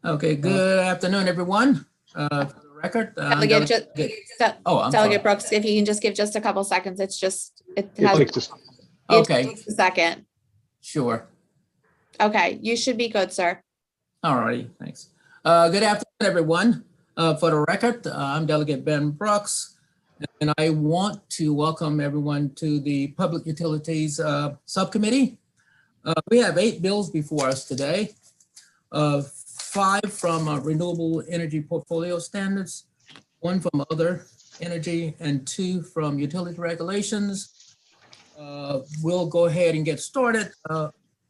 Okay, good afternoon, everyone. For the record, Delegate Brooks, if you can just give just a couple seconds, it okay, takes a second. sure. Okay, you should be good, sir. All righty, thanks. Good afternoon, everyone. For the record, I'm Delegate Ben Brooks, and I want to welcome everyone to the Public Utilities Subcommittee. We have 8 bills before us today. 5 from Renewable Energy Portfolio Standards, 1 from Other Energy, and 2 from Utility Regulations. We'll go ahead and get started.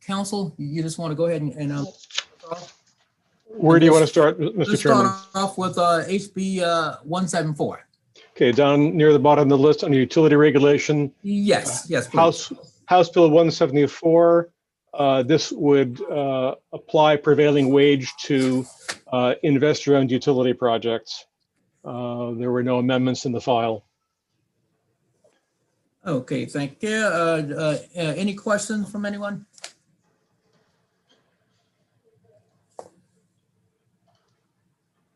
Council, you just want to go ahead and where do you want to start, Mr. let's Chairman? start off with HB 174. Okay, down near the bottom of the list under utility regulation. Yes, please. House Bill 174. This would apply prevailing wage to investor-owned utility projects. There were no amendments in the file. Okay, thank you. Any questions from anyone?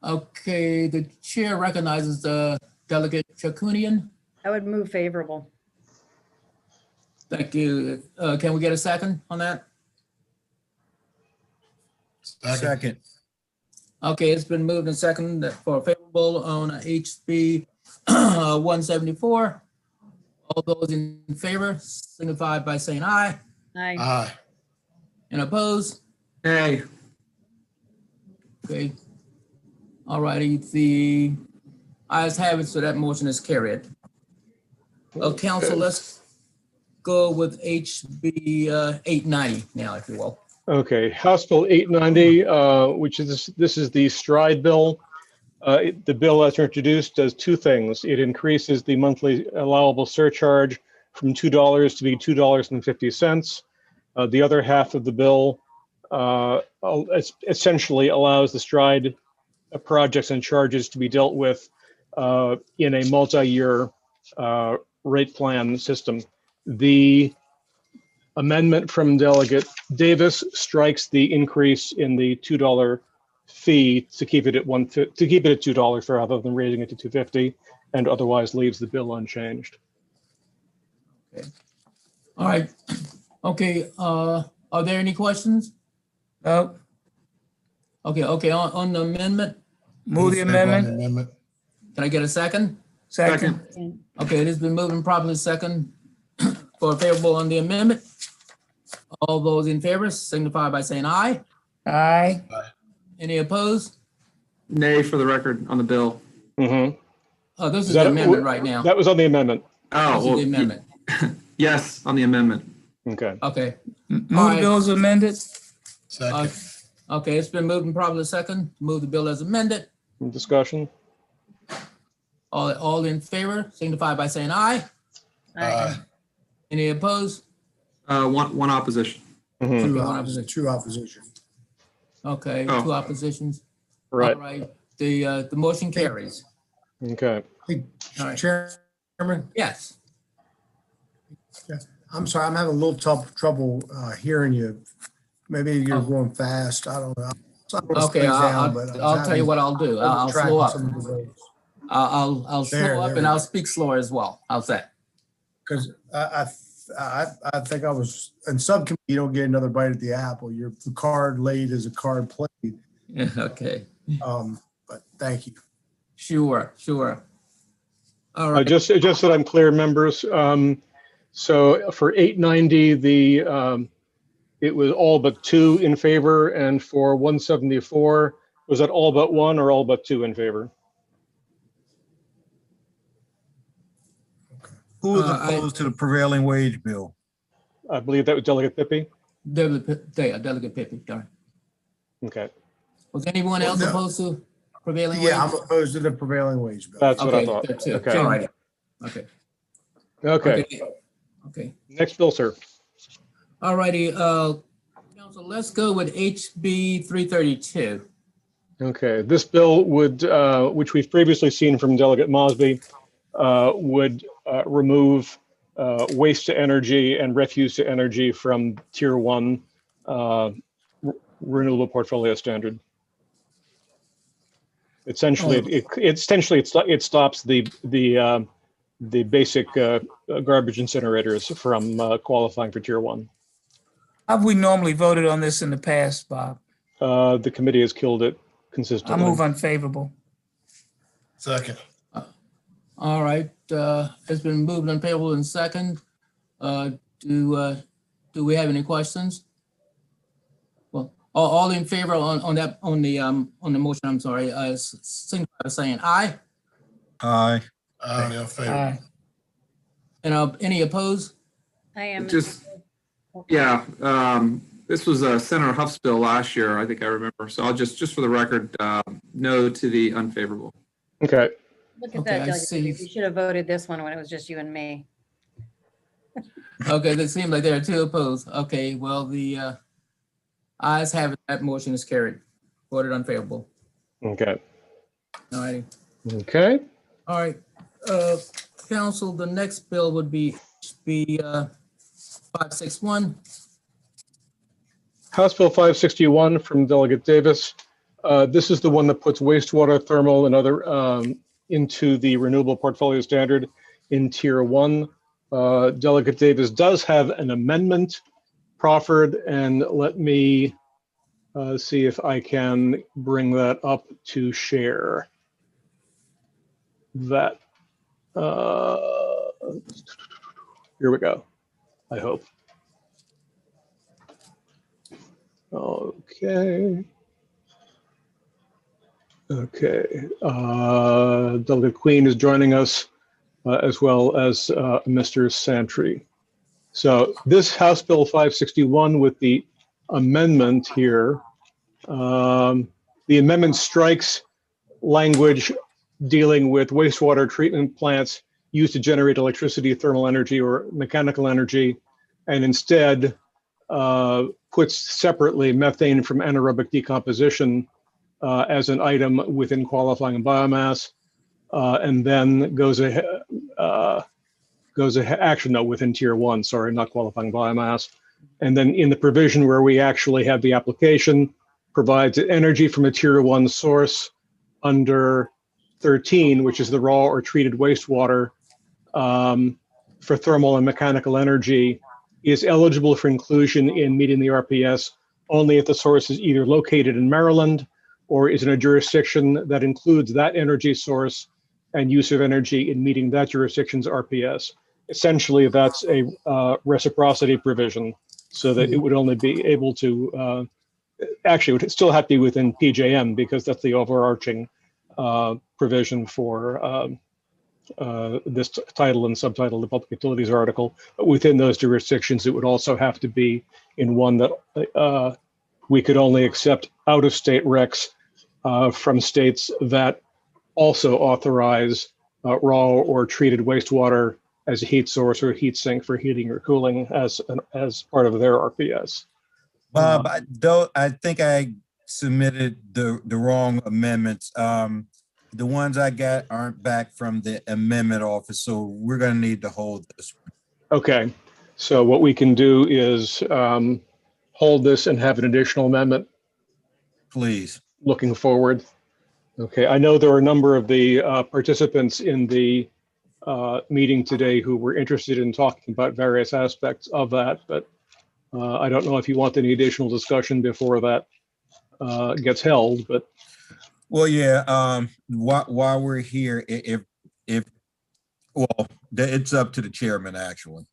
Okay, the chair recognizes Delegate Chakunian. I would move favorable. Thank you. Can we get a second on that? Second. Okay, it's been moved and seconded for favorable on HB 174. All those in favor signify by saying aye. Aye. Aye. And opposed? Nay. Okay. All righty, the ayes have it, so that motion is carried. Council, let's go with HB 890 now, if you will. Okay, House Bill 890, which is this is the stride bill. The bill as introduced does 2 things. It increases the monthly allowable surcharge from $2 to be $2.50. The other half of the bill essentially allows the stride projects and charges to be dealt with in a multi-year rate plan system. The amendment from Delegate Davis strikes the increase in the $2 fee to keep it at $2 rather than raising it to $2.50, and otherwise leaves the bill unchanged. Okay. All right. Okay. Are there any questions? No. Okay. On the amendment, Move the amendment. can I get a second? Second. Okay, it has been moved and properly second for favorable on the amendment. All those in favor signify by saying aye. Aye. Any opposed? Nay for the record on the bill. Mm-hmm. Oh, this is the amendment right now. That was on the amendment. Oh, This is the amendment. yes, on the amendment. Okay. Okay. Move Aye. the bill as amended. Okay, it's been moved and properly second. Move the bill as amended. Discussion. All in favor signify by saying aye. Aye. Any opposed? One opposition. Mhm. Two opposition. Okay, Oh. 2 oppositions. Right. All right. The motion carries. Okay. Hey, All right. Chairman, Yes. I'm sorry, I'm having a little trouble hearing you. Maybe you're Oh. going fast. I don't know. Okay, I'll tell you what I'll do. I'll slow up. I'll slow There, up there and we I'll go. speak slower as well. How's that? Because I think I was, in subcommittee, you don't get another bite at the apple. The card laid is a card played. Okay. But thank you. Sure. All right. Just so I'm clear, members. So for 890, it was all but 2 in favor, and for 174, was that all but 1 or all but 2 in favor? Who was opposed to the prevailing wage bill? I believe that was Delegate Pippi. Delegate Pippy, sorry. Okay, Was anyone else No. opposed to prevailing wage? Yeah, I'm opposed to the prevailing wage bill. that's what I Okay, thought. there too. Okay. All right. Okay. Okay. Next bill, sir. All righty. Council, let's go with HB 332. Okay, this bill would, which we've previously seen from Delegate Mosby, would remove waste to energy and refuse to energy from Tier 1 renewable portfolio standard. Essentially, it stops the basic garbage incinerators from qualifying for tier 1. Have we normally voted on this in the past, Bob? The committee has killed it I consistently. move unfavorable. Second. All right, it's been moved unfavorable in second. Do we have any questions? Well, all in favor on the motion, I'm sorry, signify by saying aye. Aye. Aye. And any opposed? I am. Just, yeah, this was a Senator Huff's bill last year, I think I remember. So I'll just for the record, no to the unfavorable. Okay. Look at Okay, I that, Delegate see. Davis. You should have voted this one when it was just you and me. Okay, it seems like there are 2 opposed. Okay, well, the ayes have it, that motion is carried. Voted unfavorable. Okay. All righty. Okay. All right, council, the next bill would be HB 561. House Bill 561 from Delegate Davis. This is the one that puts wastewater, thermal, and other into the renewable portfolio standard in tier 1. Delegate Davis does have an amendment proffered, and let me see if I can bring that up to share that. Here we go, I hope. Okay. Okay. Delegate Queen is joining us, as well as Mr. Santry. So this House Bill 561 with the amendment here, the amendment strikes language dealing with wastewater treatment plants used to generate electricity, thermal energy, or mechanical energy, and instead puts separately methane from anaerobic decomposition as an item within qualifying biomass, and then goes ahead, actually no, within tier 1, sorry, not qualifying biomass. And then in the provision where we actually have the application, provides energy from a tier 1 source under 13, which is the raw or treated wastewater for thermal and mechanical energy, is eligible for inclusion in meeting the RPS only if the source is either located in Maryland or is in a jurisdiction that includes that energy source and use of energy in meeting that jurisdiction's RPS. Essentially, that's a reciprocity provision, so that it would only be able to, actually, it would still have to be within PJM, because that's the overarching provision for this title and subtitle of the Public Utilities article. But within those jurisdictions, it would also have to be in one that we could only accept out-of-state recs from states that also authorize raw or treated wastewater as a heat source or a heat sink for heating or cooling as part of their RPS. Bob, I think I submitted the wrong amendments. The ones I got aren't back from the amendment office, so we're gonna need to hold this one. Okay, so what we can do is hold this and have an additional amendment Please. looking forward. Okay, I know there are a number of the participants in the meeting today who were interested in talking about various aspects of that, but I don't know if you want any additional discussion before that gets held, but. Well, yeah, while we're here, well, it's up to the chairman, actually.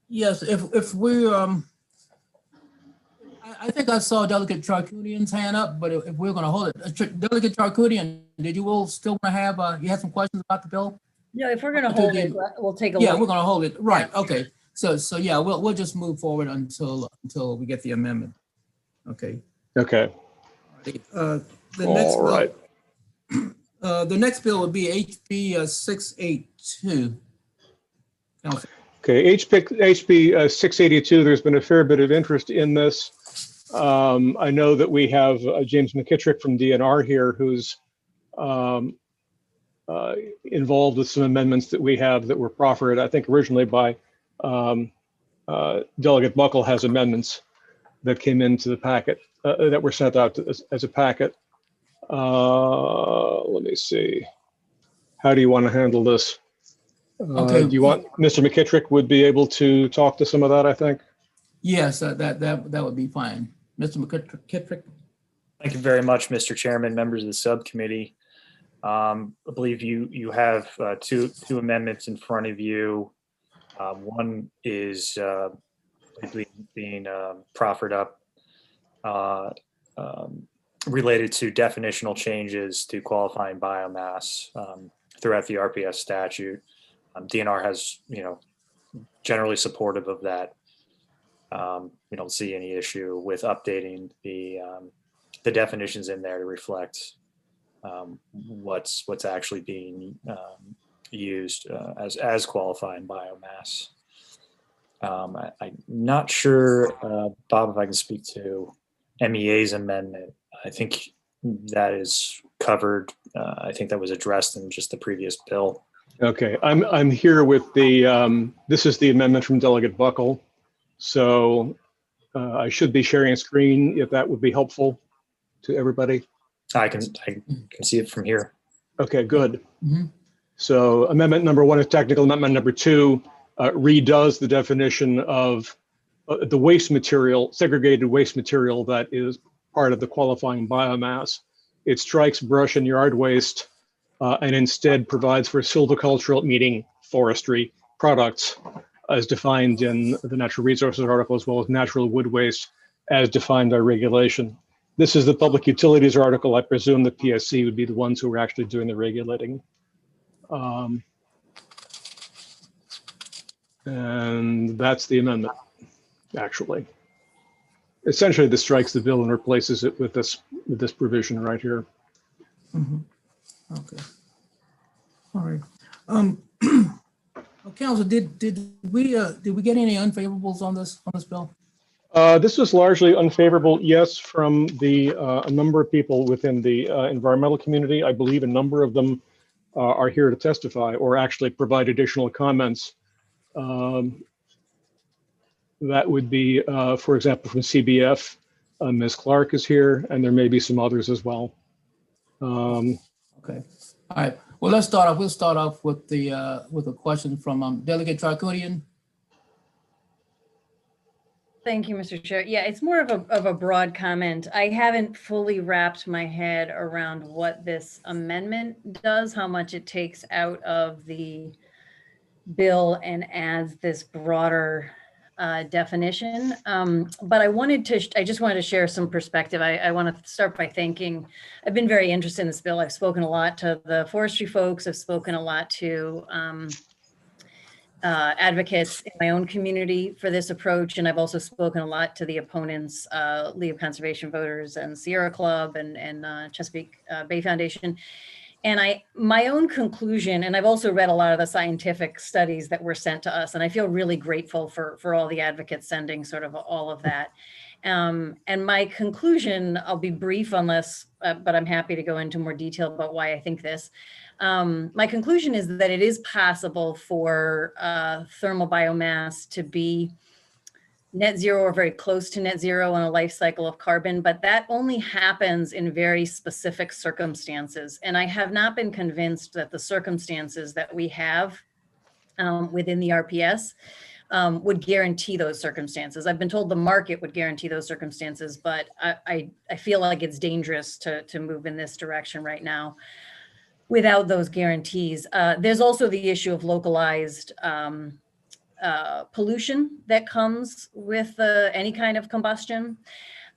Yes, if we, I think I saw Delegate Charkoudian's hand up, but if we're gonna hold it, Delegate Charkoudian, did you all still wanna have, you had some questions about the bill? No, if we're gonna hold it, we'll take a Yeah, we're look. gonna hold it, right, okay. So yeah, we'll just move forward until we get the amendment. Okay. Okay. The next All right. bill, the next bill would be HB 682. Council. Okay, HB 682, there's been a fair bit of interest in this. I know that we have James McKittrick from DNR here who's involved with some amendments that we have that were proffered, I think originally by Delegate Buckle has amendments that came into the packet that were sent out as a packet. Let me see. How do you want to handle this? Okay. Do you want, Mr. McKittrick would be able to talk to some of that, I think? Yes, that would be fine. Mr. McKittrick? Thank you very much, Mr. Chairman, members of the subcommittee. I believe you have two amendments in front of you. One is being proffered up related to definitional changes to qualifying biomass throughout the RPS statute. DNR has, generally supportive of that. We don't see any issue with updating the definitions in there to reflect what's actually being used as qualifying biomass. I'm not sure, Bob, if I can speak to MEA's amendment. I think that is covered. I think that was addressed in just the previous bill. Okay, I'm here with this is the amendment from Delegate Buckle. So I should be sharing a screen if that would be helpful to everybody. I can see it from here. Okay, good. Mhm. So amendment number 1 is technical. Amendment number 2 redoes the definition of the waste material, segregated waste material that is part of the qualifying biomass. It strikes brush and yard waste and instead provides for silvicultural, meaning forestry products, as defined in the natural resources article, as well as natural wood waste as defined by regulation. This is the public utilities article. I presume the PSC would be the ones who are actually doing the regulating. And that's the amendment, actually. Essentially, this strikes the bill and replaces it with this provision right here. Mhm. Okay. All right. Council, did we get any unfavorables on this bill? This was largely unfavorable, yes, from a number of people within the environmental community. I believe a number of them are here to testify or actually provide additional comments. That would be, for example, from CBF, Ms. Clark is here, and there may be some others as well. Okay. All right. Well, let's start off. We'll start off with a question from Delegate Tricodian. Thank you, Mr. Chair. Yeah, it's more of a broad comment. I haven't fully wrapped my head around what this amendment does, how much it takes out of the bill and adds this broader definition. But I just wanted to share some perspective. I want to start by thanking, I've been very interested in this bill. I've spoken a lot to the forestry folks. I've spoken a lot to advocates in my own community for this approach. And I've also spoken a lot to the opponents, League of Conservation Voters and Sierra Club and Chesapeake Bay Foundation. And my own conclusion, and I've also read a lot of the scientific studies that were sent to us, and I feel really grateful for all the advocates sending sort of all of that. And my conclusion, I'll be brief on this, but I'm happy to go into more detail about why I think this. My conclusion is that it is possible for thermal biomass to be net zero or very close to net zero on a life cycle of carbon, but that only happens in very specific circumstances. And I have not been convinced that the circumstances that we have within the RPS would guarantee those circumstances. I've been told the market would guarantee those circumstances, but I feel like it's dangerous to move in this direction right now without those guarantees. There's also the issue of localized pollution that comes with any kind of combustion.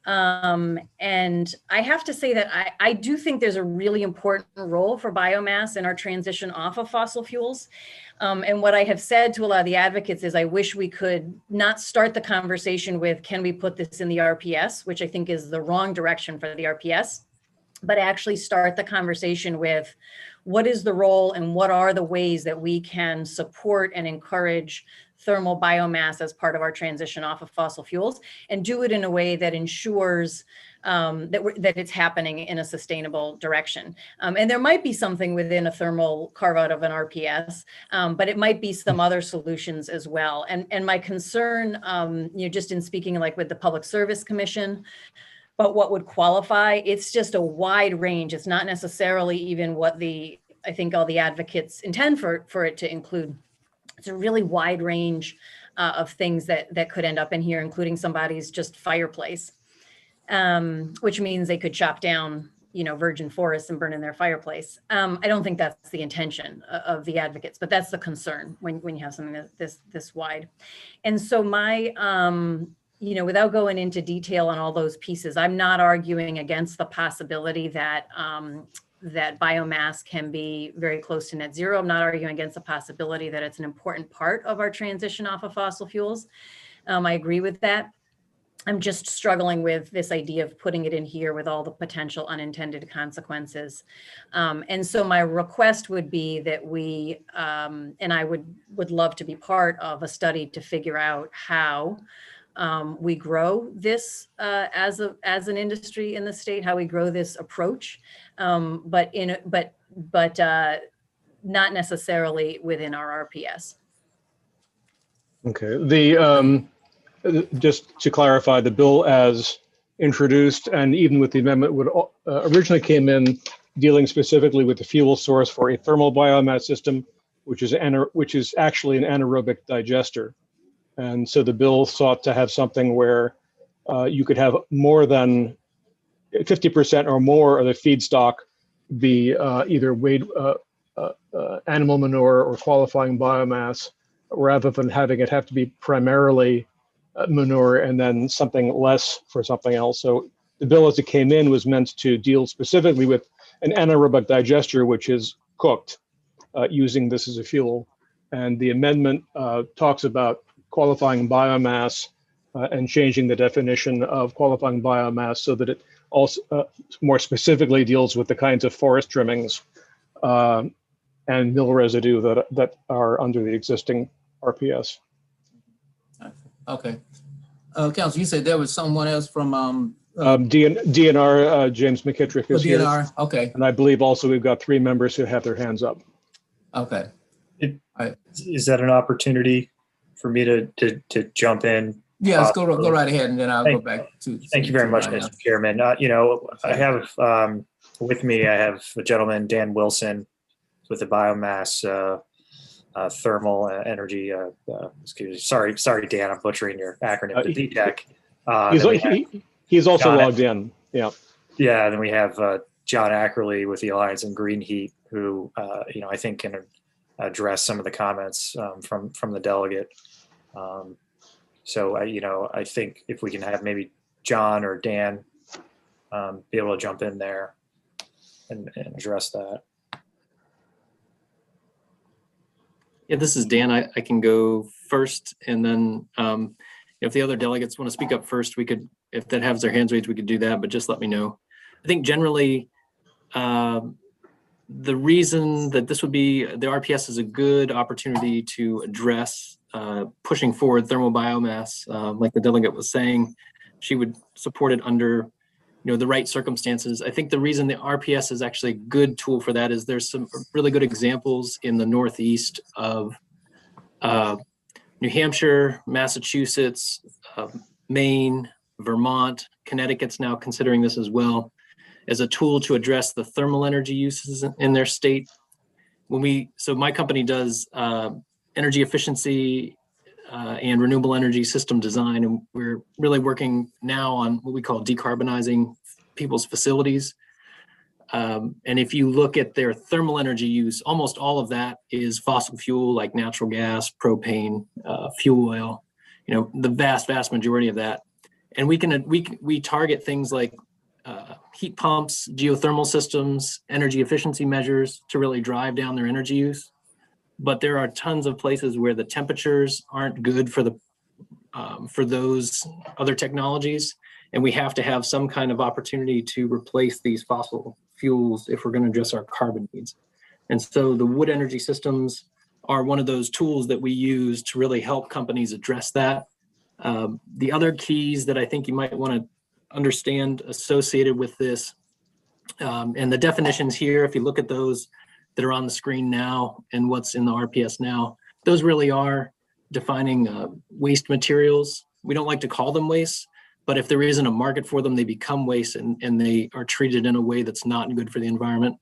And I have to say that I do think there's a really important role for biomass in our transition off of fossil fuels. And what I have said to a lot of the advocates is I wish we could not start the conversation with, can we put this in the RPS, which I think is the wrong direction for the RPS, but actually start the conversation with what is the role and what are the ways that we can support and encourage thermal biomass as part of our transition off of fossil fuels, and do it in a way that ensures that it's happening in a sustainable direction. And there might be something within a thermal carve out of an RPS, but it might be some other solutions as well. And my concern, just in speaking like with the Public Service Commission, But what would qualify, it's just a wide range. It's not necessarily even what I think all the advocates intend for it to include. It's a really wide range of things that could end up in here, including somebody's just fireplace, which means they could chop down, virgin forests and burn in their fireplace. I don't think that's the intention of the advocates, but that's the concern when you have something this wide. And so my, without going into detail on all those pieces, I'm not arguing against the possibility that that biomass can be very close to net zero. I'm not arguing against the possibility that it's an important part of our transition off of fossil fuels. I agree with that. I'm just struggling with this idea of putting it in here with all the potential unintended consequences. And so my request would be that we, and I would love to be part of a study to figure out how we grow this as an industry in the state, how we grow this approach, but not necessarily within our RPS. Okay. Just to clarify, the bill as introduced and even with the amendment would originally came in dealing specifically with the fuel source for a thermal biomass system, which is actually an anaerobic digester. And so the bill sought to have something where you could have more than 50% or more of the feedstock be either animal manure or qualifying biomass, rather than having it have to be primarily manure and then something less for something else. So the bill as it came in was meant to deal specifically with an anaerobic digester, which is cooked using this as a fuel. And the amendment talks about qualifying biomass and changing the definition of qualifying biomass so that it also more specifically deals with the kinds of forest trimmings and mill residue that are under the existing RPS. Okay. Council, you said there was someone else from DNR, James McKittrick is here. DNR. Okay. And I believe also we've got 3 members who have their hands up. Okay. Is that an opportunity for me to jump in? Yeah, let's go right ahead, and then I'll go back to. Thank you very much, Mr. Chairman. I have with me, I have a gentleman, Dan Wilson, with the biomass thermal energy. Excuse me. Sorry, Dan, I'm butchering your acronym. The DTEC. He's also logged in. Yeah. Yeah, and then we have John Ackerley with the Alliance and Green Heat, who I think can address some of the comments from the delegate. So I think if we can have maybe John or Dan be able to jump in there and address that. Yeah, this is Dan. I can go first, and then if the other delegates want to speak up first, we could, if that has their hands raised, we could do that, but just let me know. I think generally the reason that this would be, the RPS is a good opportunity to address pushing forward thermal biomass, like the delegate was saying. She would support it under the right circumstances. I think the reason the RPS is actually a good tool for that is there's some really good examples in the Northeast of New Hampshire, Massachusetts, Maine, Vermont, Connecticut's now considering this as well as a tool to address the thermal energy uses in their state. So my company does energy efficiency and renewable energy system design, and we're really working now on what we call decarbonizing people's facilities. And if you look at their thermal energy use, almost all of that is fossil fuel like natural gas, propane, fuel oil, the vast majority of that. And we target things like heat pumps, geothermal systems, energy efficiency measures to really drive down their energy use. But there are tons of places where the temperatures aren't good for those other technologies, and we have to have some kind of opportunity to replace these fossil fuels if we're going to address our carbon needs. And so the wood energy systems are one of those tools that we use to really help companies address that. The other keys that I think you might want to understand associated with this, and the definitions here, if you look at those that are on the screen now and what's in the RPS now, those really are defining waste materials. We don't like to call them waste, But if there isn't a market for them, they become waste and they are treated in a way that's not good for the environment.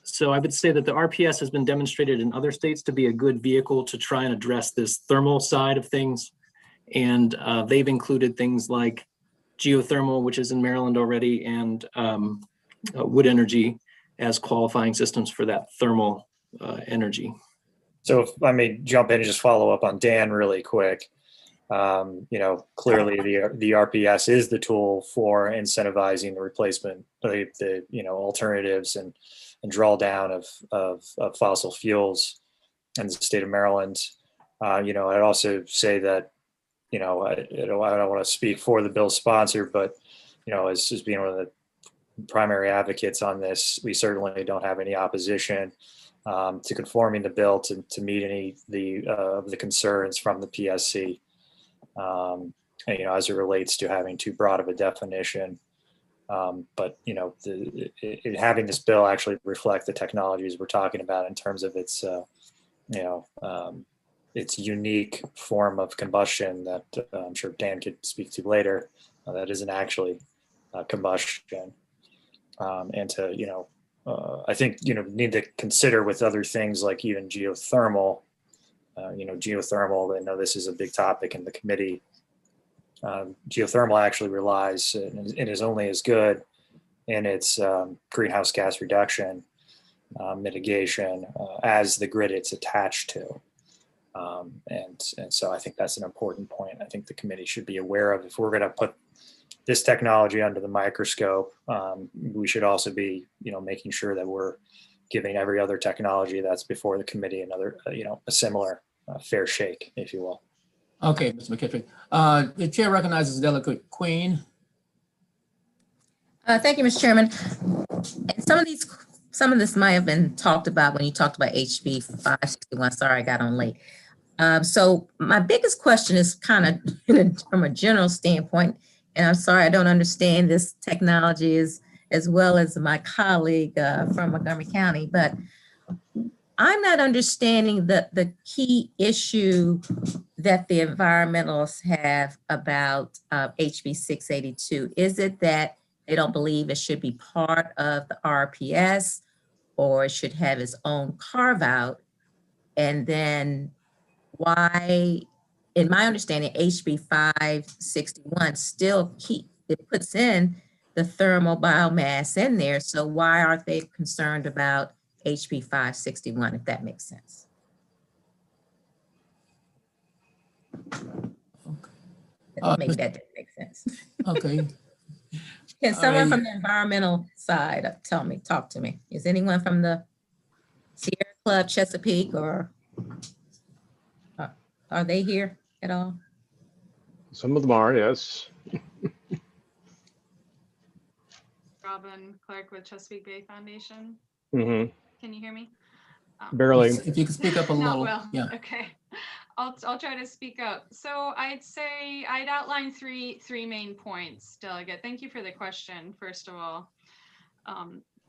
So I would say that the RPS has been demonstrated in other states to be a good vehicle to try and address this thermal side of things. And they've included things like geothermal, which is in Maryland already, and wood energy as qualifying systems for that thermal energy. So if I may jump in and just follow up on Dan really quick. Clearly the RPS is the tool for incentivizing the replacement of the alternatives and drawdown of fossil fuels in the state of Maryland. I'd also say that, I don't want to speak for the bill's sponsor, but, as being one of the primary advocates on this, we certainly don't have any opposition to conforming the bill to meet any of the concerns from the PSC. As it relates to having too broad of a definition. But having this bill actually reflect the technologies we're talking about in terms of its unique form of combustion that I'm sure Dan could speak to later, that isn't actually combustion. And to, I think, need to consider with other things like even geothermal. Geothermal, I know this is a big topic in the committee. Geothermal actually relies and is only as good in its greenhouse gas reduction mitigation as the grid it's attached to. And so I think that's an important point. I think the committee should be aware of. If we're going to put this technology under the microscope, we should also be, making sure that we're giving every other technology that's before the committee another, a similar fair shake, if you will. Okay, Mr. McKittrick. The chair recognizes Delegate Queen. Thank you, Mr. Chairman. And some of this might have been talked about when you talked about HB 561. Sorry, I got on late. So my biggest question is kind of from a general standpoint, and I'm sorry I don't understand this technology as well as my colleague from Montgomery County, but I'm not understanding the key issue that the environmentalists have about HB 682. Is it that they don't believe it should be part of the RPS or it should have its own carve out? And then why, in my understanding, HB 561 still puts in the thermal biomass in there. So why aren't they concerned about HB 561, if that makes sense? Maybe that didn't make sense. Okay. Can someone from the environmental side talk to me? Is anyone from the Sierra Club, Chesapeake, or are they here at all? Some of them are, yes. Robin Clark with Chesapeake Bay Foundation. Mm-hmm. Can you hear me? Barely. If you could speak up a little. Well. Yeah. Okay. I'll try to speak up. So I'd outline three main points, Delegate. Thank you for the question, first of all.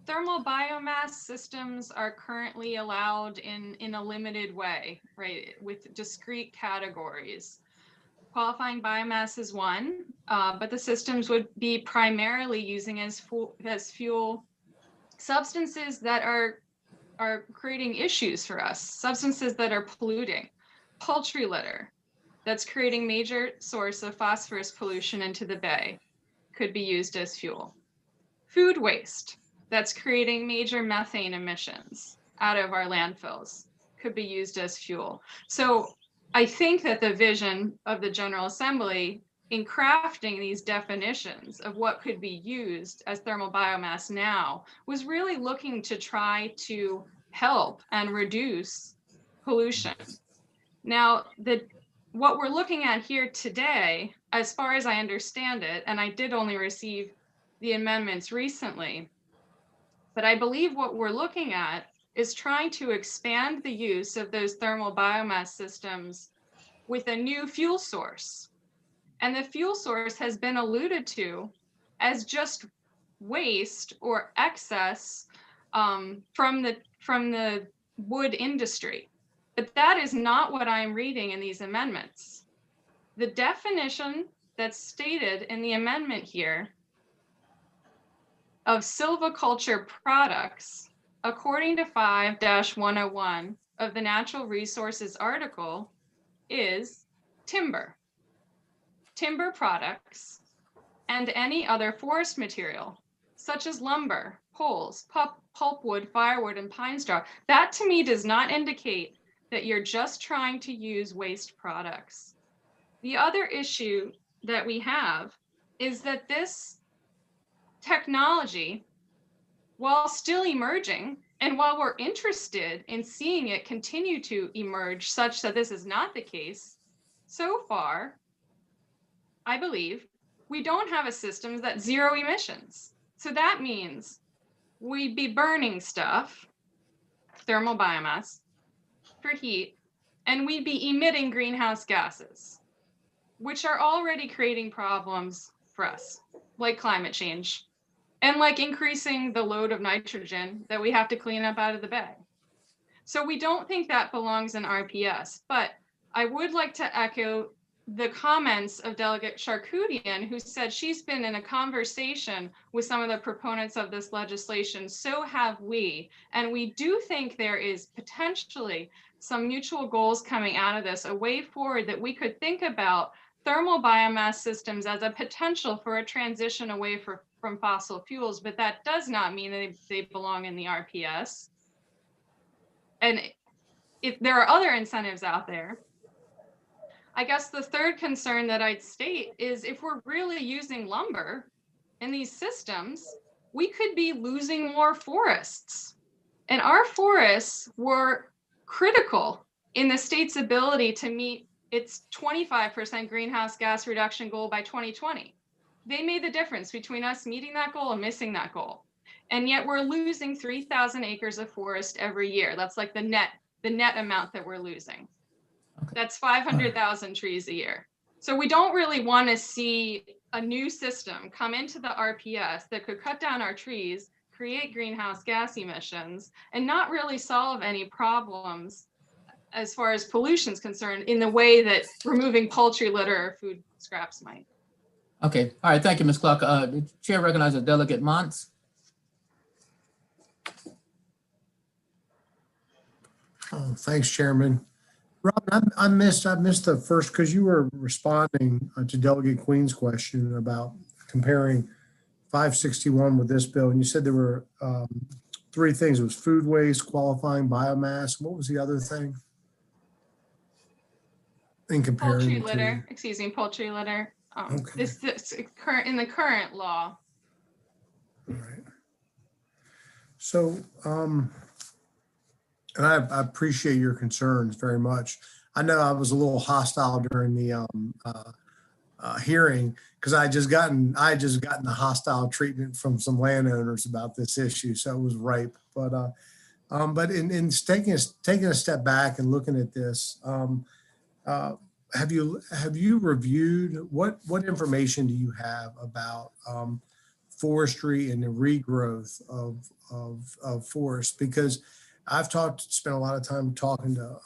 Thermal biomass systems are currently allowed in a limited way, right, with discrete categories. Qualifying biomass is one, but the systems would be primarily using as fuel substances that are creating issues for us, substances that are polluting. Poultry litter that's creating major source of phosphorus pollution into the bay could be used as fuel. Food waste that's creating major methane emissions out of our landfills could be used as fuel. So I think that the vision of the General Assembly in crafting these definitions of what could be used as thermal biomass now was really looking to try to help and reduce pollution. Now, what we're looking at here today, as far as I understand it, and I did only receive the amendments recently, but I believe what we're looking at is trying to expand the use of those thermal biomass systems with a new fuel source. And the fuel source has been alluded to as just waste or excess from the wood industry. But that is not what I'm reading in these amendments. The definition that's stated in the amendment here of silviculture products, according to 5-101 of the Natural Resources article, is timber, timber products, and any other forest material, such as lumber, poles, pulpwood, firewood, and pine straw. That to me does not indicate that you're just trying to use waste products. The other issue that we have is that this technology, while still emerging, and while we're interested in seeing it continue to emerge such that this is not the case, so far, I believe, we don't have a system that's zero emissions. So that means we'd be burning stuff, thermal biomass, for heat, and we'd be emitting greenhouse gases, which are already creating problems for us, like climate change, and like increasing the load of nitrogen that we have to clean up out of the bay. So we don't think that belongs in RPS, but I would like to echo the comments of Delegate Charkoudian, who said she's been in a conversation with some of the proponents of this legislation. So have we. And we do think there is potentially some mutual goals coming out of this, a way forward that we could think about thermal biomass systems as a potential for a transition away from fossil fuels, but that does not mean that they belong in the RPS. And if there are other incentives out there, I guess the third concern that I'd state is if we're really using lumber in these systems, we could be losing more forests. And our forests were critical in the state's ability to meet its 25% greenhouse gas reduction goal by 2020. They made the difference between us meeting that goal and missing that goal. And yet we're losing 3,000 acres of forest every year. That's like the net amount that we're losing. That's 500,000 trees a year. So we don't really want to see a new system come into the RPS that could cut down our trees, create greenhouse gas emissions, and not really solve any problems as far as pollution is concerned in the way that removing poultry litter or food scraps might. Okay, all right, thank you, Ms. Clark. The chair recognizes Delegate Mons. Oh, thanks, Chairman. Rob, I missed the first, because you were responding to Delegate Queen's question about comparing 561 with this bill, and you said there were three things. It was food waste, qualifying biomass. What was the other thing? In comparing Poultry the litter, excuse me, poultry litter. Okay. This current in the current law. All right. So, and I appreciate your concerns very much. I know I was a little hostile during the hearing because I just gotten the hostile treatment from some landowners about this issue, so it was ripe. But in taking a step back and looking at this, have you reviewed what information do you have about forestry and the regrowth of forest? Because I've spent a lot of time talking to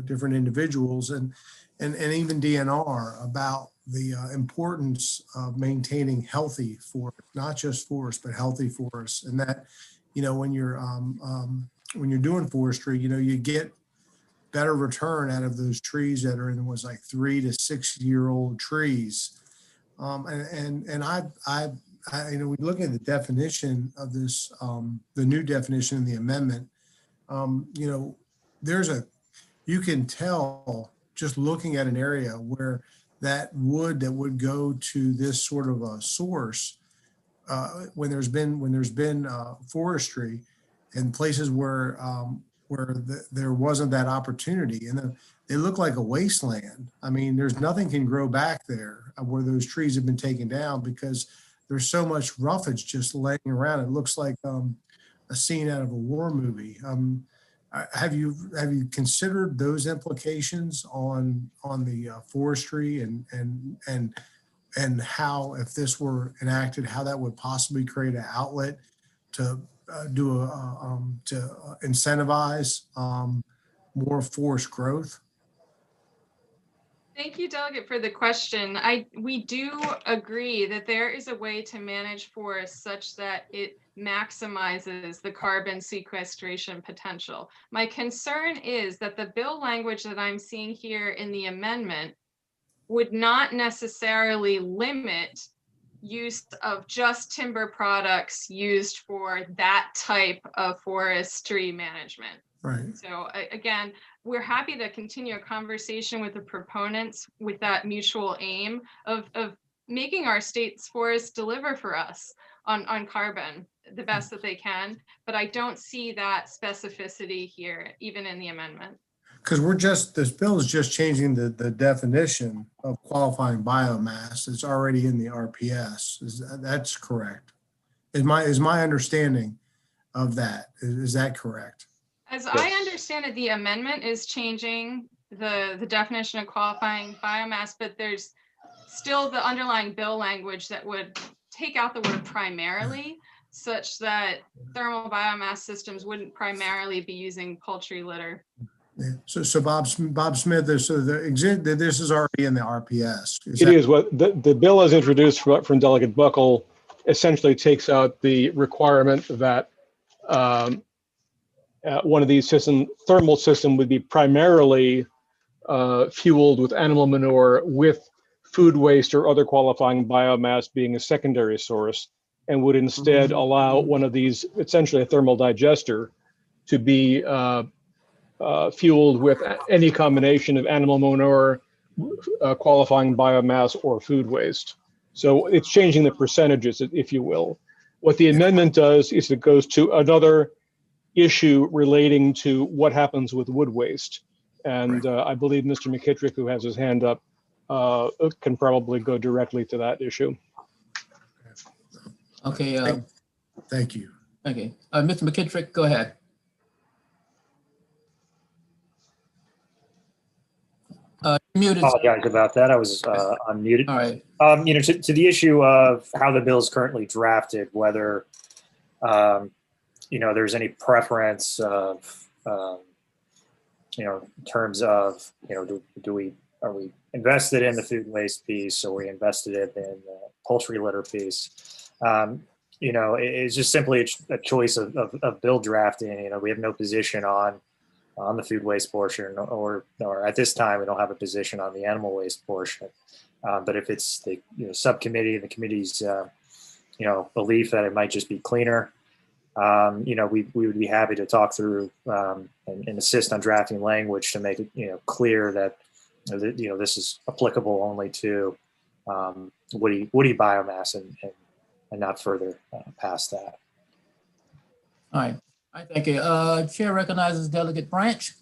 different individuals and even DNR about the importance of maintaining healthy forest, not just forest, but healthy forests. And that, when you're doing forestry, you get better return out of those trees that are in was like 3 to 6 year old trees. And we look at the definition of this, the new definition in the amendment. You can tell just looking at an area where that wood that would go to this sort of a source, when there's been forestry in places where there wasn't that opportunity, and they look like a wasteland. I mean, there's nothing can grow back there where those trees have been taken down because there's so much roughage just laying around. It looks like a scene out of a war movie. Have you considered those implications on the forestry and how, if this were enacted, how that would possibly create an outlet to incentivize more forest growth? Thank you, Delegate, for the question. We do agree that there is a way to manage forests such that it maximizes the carbon sequestration potential. My concern is that the bill language that I'm seeing here in the amendment would not necessarily limit use of just timber products used for that type of forestry management. Right. So again, we're happy to continue a conversation with the proponents with that mutual aim of making our state's forests deliver for us on carbon the best that they can. But I don't see that specificity here, even in the amendment. Because this bill is just changing the definition of qualifying biomass. It's already in the RPS. That's correct. Is my understanding of that. Is that correct? As I understand it, the amendment is changing the definition of qualifying biomass, but there's still the underlying bill language that would take out the word primarily, such that thermal biomass systems wouldn't primarily be using poultry litter. Yeah. So Bob Smith, this is already in the RPS. It is what the bill as introduced from Delegate Buckle essentially takes out the requirement that one of these thermal system would be primarily fueled with animal manure, with food waste or other qualifying biomass being a secondary source, and would instead allow one of these, essentially a thermal digester, to be fueled with any combination of animal manure, qualifying biomass, or food waste. So it's changing the percentages, if you will. What the amendment does is it goes to another issue relating to what happens with wood waste. And I believe Mr. McKittrick, who has his hand up, can probably go directly to that issue. Okay. Thank you. Okay. Mr. McKittrick, go ahead. Muted. Apologize about that. I was unmuted. All right. To the issue of how the bill is currently drafted, whether there's any preference of in terms of are we invested in the food waste piece, or are we invested in the poultry litter piece? It's just simply a choice of bill drafting. We have no position on the food waste portion, or at this time, we don't have a position on the animal waste portion. But if it's the subcommittee and the committee's belief that it might just be cleaner, we would be happy to talk through and assist on drafting language to make it clear that this is applicable only to woody biomass and not further past that. All right. Thank you. Chair recognizes Delegate Branch.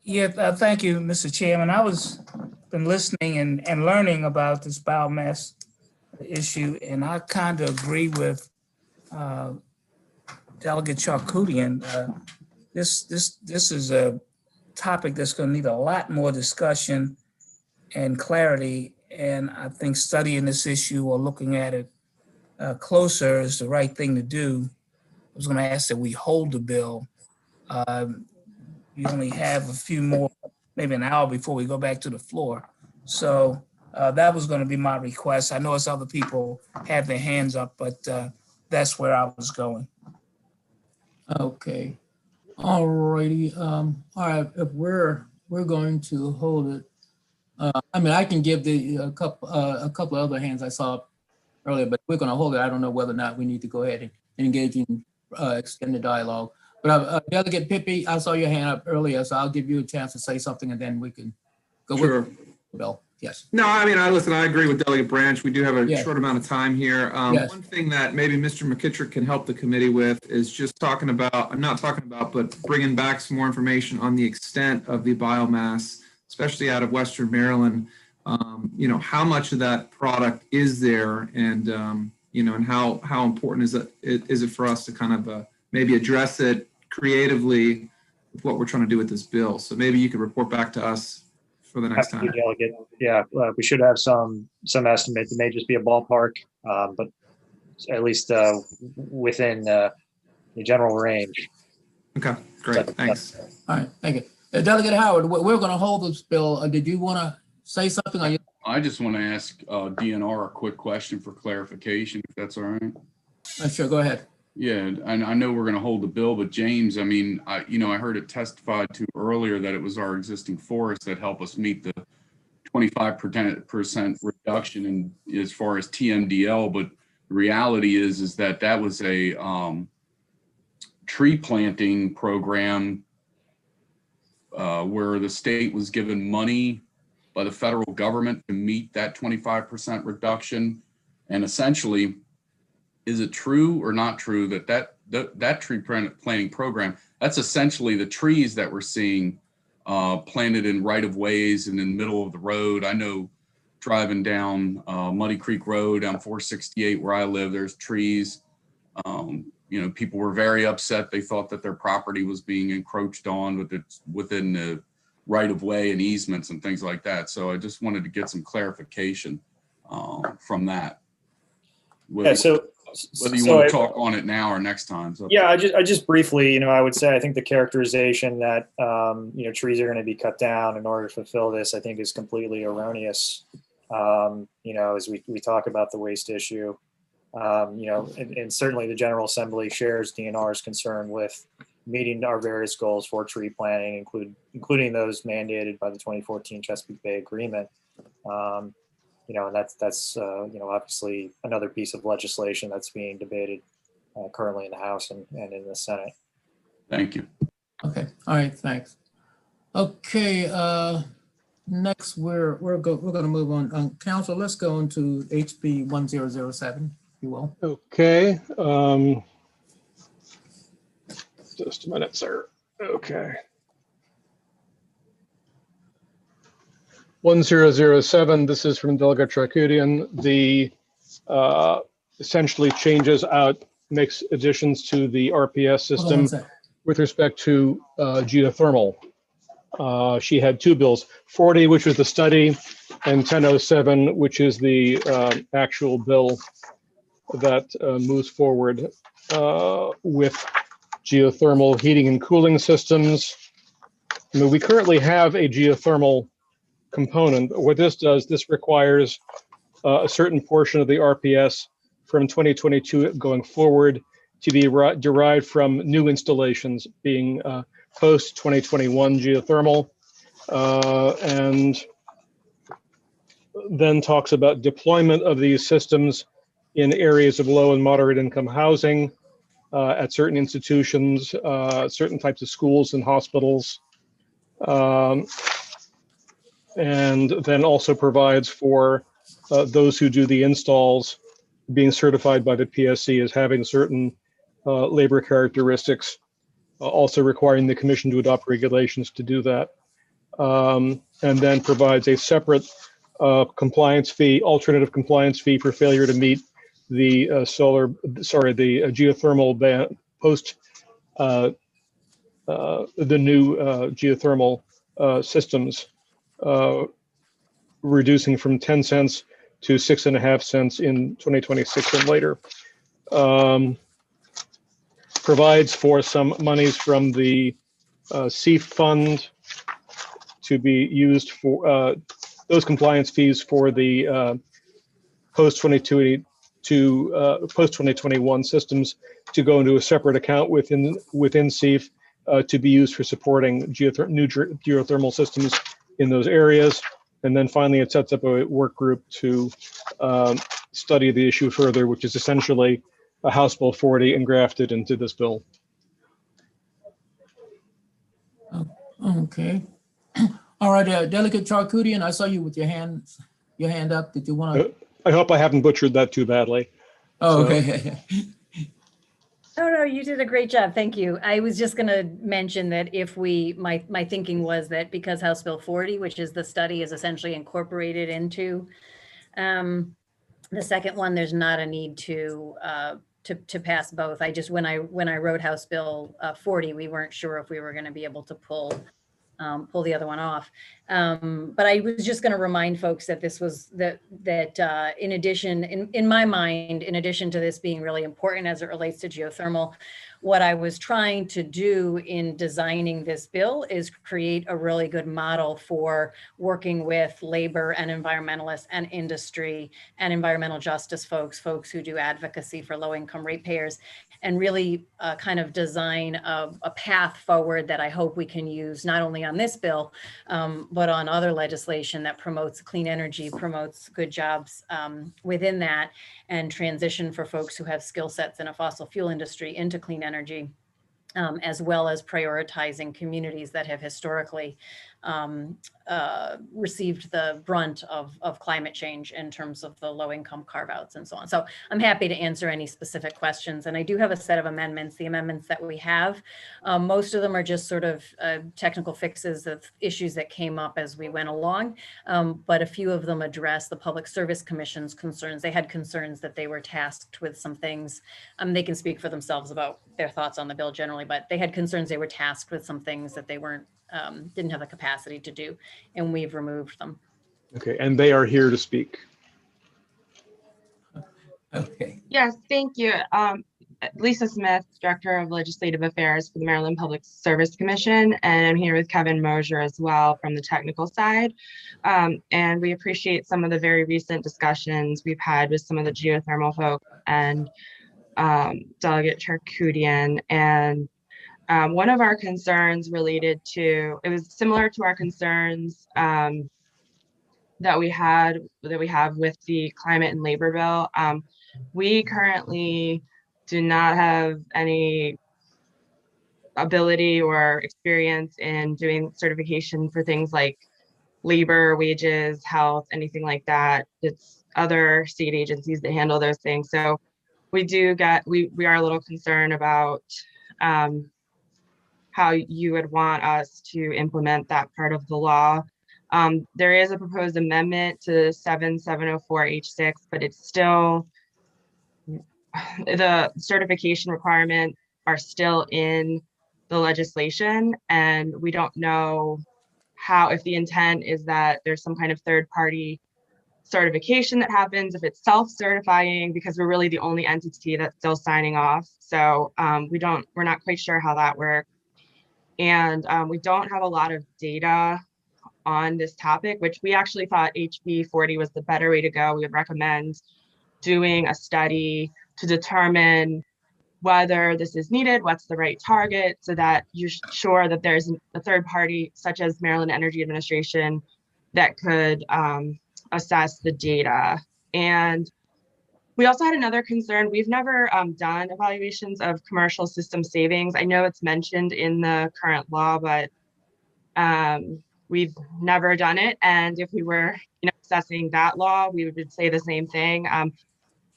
Yeah, thank you, Mr. Chairman. I was been listening and learning about this biomass issue, and I kind of agree with Delegate Charkoudian. This is a topic that's going to need a lot more discussion and clarity, and I think studying this issue or looking at it closer is the right thing to do. I was going to ask that we hold the bill. We only have a few more, maybe an hour before we go back to the floor. So that was going to be my request. I know it's other people have their hands up, but that's where I was going. Okay. All righty. All right. If we're going to hold it, I can give a couple other hands I saw earlier, but we're going to hold it. I don't know whether or not we need to go ahead and engage in extended dialogue. But Delegate Pippi, I saw your hand up earlier, so I'll give you a chance to say something, and then we can go with the bill. Yes. No, I agree with Delegate Branch. We do have a short amount of time here. Yes. One thing that maybe Mr. McKittrick can help the committee with is just but bringing back some more information on the extent of the biomass, especially out of Western Maryland. How much of that product is there, and and how important is it for us to kind of maybe address it creatively with what we're trying to do with this bill. So maybe you could report back to us for the next time. Delegate. Yeah, we should have some estimate. It may just be a ballpark, but at least within the general range. Okay, great. Thanks. All right, thank you. Delegate Howard, we're going to hold this bill. Did you want to say something? Or I just want to ask DNR a quick question for clarification, if that's all right. Sure, go ahead. Yeah, I know we're going to hold the bill, but James, I mean, I heard it testified to earlier that it was our existing forests that help us meet the 25% reduction in as far as TMDL, but the reality is that that was a tree planting program where the state was given money by the federal government to meet that 25% reduction. And essentially, is it true or not true that tree planting program, that's essentially the trees that we're seeing planted in right-of-ways and in the middle of the road? I know driving down Muddy Creek Road on 468 where I live, there's trees. People were very upset. They thought that their property was being encroached on within the right-of-way and easements and things like that. So I just wanted to get some clarification from that. Yeah, Whether you want to talk on it now or next time. So. Yeah, I just briefly, I would say I think the characterization that trees are going to be cut down in order to fulfill this, I think, is completely erroneous. As we talk about the waste issue, and certainly the General Assembly shares DNR's concern with meeting our various goals for tree planting, including those mandated by the 2014 Chesapeake Bay Agreement. And that's obviously another piece of legislation that's being debated currently in the House and in the Senate. Thank you. Okay. All right. Thanks. Okay. Next, we're going to move on. Council, let's go on to HB 1007, if you will. Okay. Just a minute, sir. Okay. 1007, this is from Delegate Charkoudian. The essentially changes out, makes additions to the RPS system with respect to geothermal. She had two bills, 40, which was the study, and 1007, which is the actual bill that moves forward with geothermal heating and cooling systems. I mean, we currently have a geothermal component. What this does, this requires a certain portion of the RPS from 2022 going forward to be derived from new installations being post 2021 geothermal, and then talks about deployment of these systems in areas of low and moderate income housing, at certain institutions, certain types of schools and hospitals. And then also provides for those who do the installs being certified by the PSC as having certain labor characteristics, also requiring the commission to adopt regulations to do that. And then provides a separate compliance fee, alternative compliance fee for failure to meet the geothermal ban post the new geothermal systems, reducing from 10 cents to 6.5 cents in 2026 and later. Provides for some monies from the CEF fund to be used for those compliance fees for the post 2021 systems to go into a separate account within CEF to be used for supporting new geothermal systems in those areas. And then finally, it sets up a work group to study the issue further, which is essentially a House Bill 40 engrafted into this bill. Okay. All right, Delegate Charkoudian, I saw you with your hand up. Did you want to? I hope I haven't butchered that too badly. Oh, okay. Oh, no, you did a great job. Thank you. I was just going to mention that if my thinking was that because House Bill 40, which is the study, is essentially incorporated into the second one, there's not a need to pass both. I just, when I wrote House Bill 40, we weren't sure if we were going to be able to pull the other one off. But I was just going to remind folks that this was that in addition, in my mind, in addition to this being really important as it relates to geothermal, what I was trying to do in designing this bill is create a really good model for working with labor and environmentalists and industry and environmental justice folks who do advocacy for low-income ratepayers, and really kind of design a path forward that I hope we can use not only on this bill, but on other legislation that promotes clean energy, promotes good jobs within that, and transition for folks who have skill sets in a fossil fuel industry into clean energy, as well as prioritizing communities that have historically received the brunt of climate change in terms of the low income carve outs and so on. So I'm happy to answer any specific questions. And I do have a set of amendments, the amendments that we have. Most of them are just sort of technical fixes of issues that came up as we went along. But a few of them address the Public Service Commission's concerns. They had concerns that they were tasked with some things. They can speak for themselves about their thoughts on the bill generally, but they had concerns they were tasked with some things that they weren't, didn't have the capacity to do, and we've removed them. Okay, and they are here to speak. Okay. Yes, thank you. Lisa Smith, Director of Legislative Affairs for the Maryland Public Service Commission, and I'm here with Kevin Mosier as well from the technical side. And we appreciate some of the very recent discussions we've had with some of the geothermal folk and Delegate Charkoudian. And one of our concerns related to, it was similar to our concerns that we have with the climate and labor bill. We currently do not have any ability or experience in doing certification for things like labor, wages, health, anything like that. It's other state agencies that handle those things. So we are a little concerned about how you would want us to implement that part of the law. There is a proposed amendment to 7704H6, but it's still, the certification requirements are still in the legislation, and we don't know how, if the intent is that there's some kind of third-party certification that happens, if it's self-certifying, because we're really the only entity that's still signing off. So we're not quite sure how that works. And we don't have a lot of data on this topic, which we actually thought HB 40 was the better way to go. We would recommend doing a study to determine whether this is needed, what's the right target, so that you're sure that there's a third party such as Maryland Energy Administration that could assess the data. And we also had another concern. We've never done evaluations of commercial system savings. I know it's mentioned in the current law, but we've never done it. And if we were assessing that law, we would say the same thing.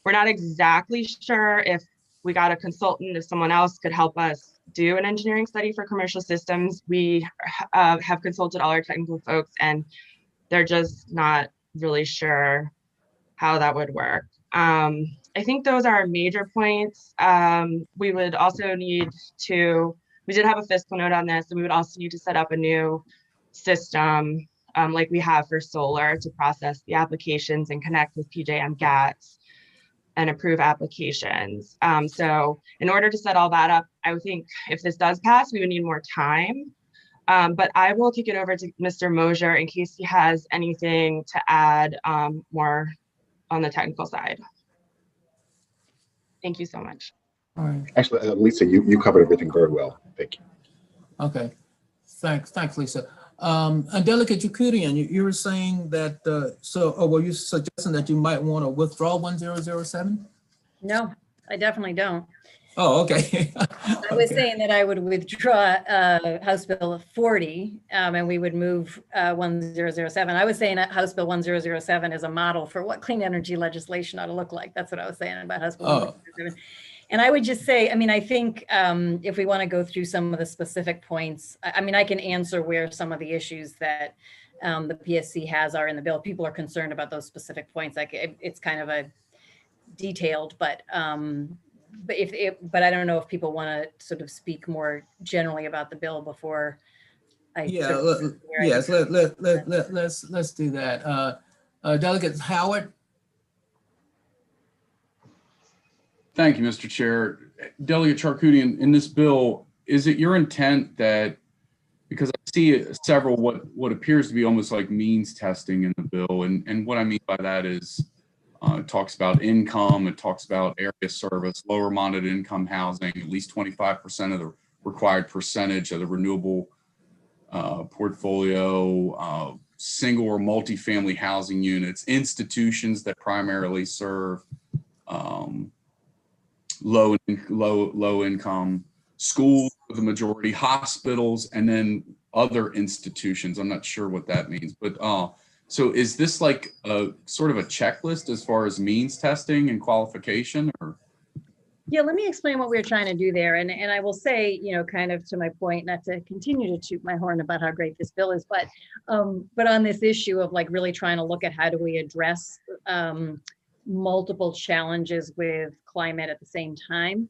We're not exactly sure if we got a consultant, if someone else could help us do an engineering study for commercial systems. We have consulted all our technical folks, and they're just not really sure how that would work. I think those are our major points. We would also need to, we did have a fiscal note on this, and we would also need to set up a new system like we have for solar to process the applications and connect with PJM GATS and approve applications. So in order to set all that up, I would think if this does pass, we would need more time. But I will kick it over to Mr. Mosier in case he has anything to add more on the technical side. Thank you so much. All right. Actually, Lisa, you covered everything very well. Thank you. Okay. Thanks, Lisa. And Delegate Charkoudian, you were saying that, were you suggesting that you might want to withdraw 1007? No, I definitely don't. Oh, okay. I was saying that I would withdraw House Bill 40 and we would move 1007. I was saying that House Bill 1007 is a model for what clean energy legislation ought to look like. That's what I was saying about House Bill 1007. And I would just say, I mean, I think if we want to go through some of the specific points, I mean, I can answer where some of the issues that the PSC has are in the bill. People are concerned about those specific points. Like it's kind of a detailed, but I don't know if people want to sort of speak more generally about the bill before I. Yeah, yes, let's do that. Delegate Howard. Thank you, Mr. Chair. Delegate Charkoudian, in this bill, is it your intent that, because I see several what appears to be almost like means testing in the bill, and what I mean by that is it talks about income, it talks about area service, lower moderate income housing, at least 25% of the required percentage of the renewable portfolio, single or multifamily housing units, institutions that primarily serve low income, schools for the majority, hospitals, and then other institutions. I'm not sure what that means, but so is this like a sort of a checklist as far as means testing and qualification, or? Yeah, let me explain what we're trying to do there. And I will say, you know, kind of to my point, not to continue to toot my horn about how great this bill is, but on this issue of like really trying to look at how do we address multiple challenges with climate at the same time.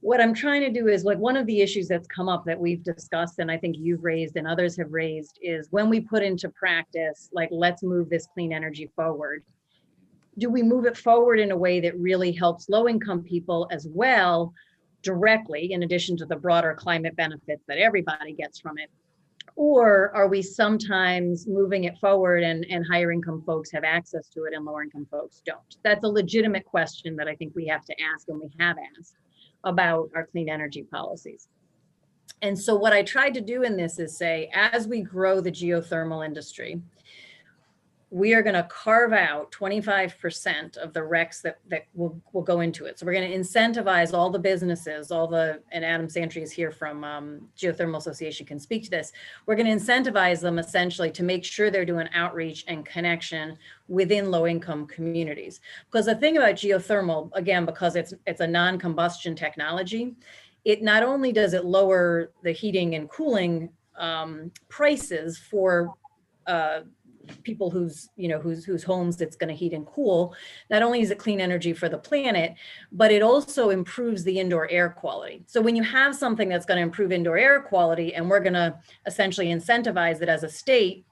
What I'm trying to do is, like, one of the issues that's come up that we've discussed, and I think you've raised and others have raised, is when we put into practice, like, let's move this clean energy forward. Do we move it forward in a way that really helps low-income people as well, directly, in addition to the broader climate benefits that everybody gets from it? Or are we sometimes moving it forward and higher income folks have access to it and lower income folks don't? That's a legitimate question that I think we have to ask, and we have asked, about our clean energy policies. And so what I tried to do in this is say, as we grow the geothermal industry, we are going to carve out 25% of the RECs that will go into it. So we're going to incentivize all the businesses, and Adam Santry is here from Geothermal Association, can speak to this. We're going to incentivize them essentially to make sure they're doing outreach and connection within low-income communities. Because the thing about geothermal, again, because it's a non-combustion technology, it not only does it lower the heating and cooling prices for people whose homes it's going to heat and cool. Not only is it clean energy for the planet, but it also improves the indoor air quality. So when you have something that's going to improve indoor air quality, and we're going to essentially incentivize it as a state,